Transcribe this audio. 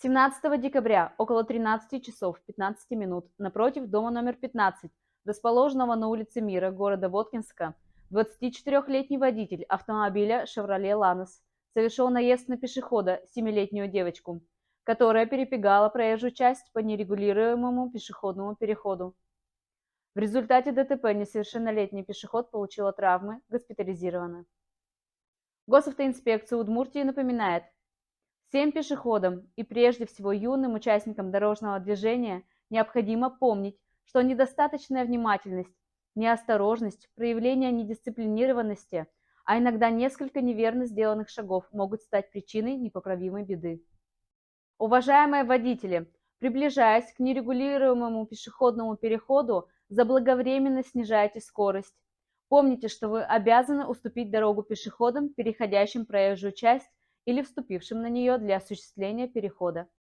17 декабря около 13 часов 15 минут напротив дома номер 15, расположенного на улице Мира города Воткинска, 24-летний водитель автомобиля Chevrolet Lanos совершил наезд на пешехода, 7-летнюю девочку, которая перебегала проезжую часть по нерегулируемому пешеходному переходу. В результате ДТП несовершеннолетний пешеход получила травмы, госпитализирована. Госавтоинспекция Удмуртии напоминает: всем пешеходам и прежде всего юным участникам дорожного движения необходимо помнить, что недостаточная внимательность, неосторожность, проявление недисциплинированности, а иногда несколько неверно сделанных шагов могут стать причиной непоправимой беды. Уважаемые водители, приближаясь к нерегулируемому пешеходному переходу, заблаговременно снижайте скорость. Помните, что вы обязаны уступить дорогу пешеходам, переходящим проезжую часть или вступившим на нее для осуществления перехода.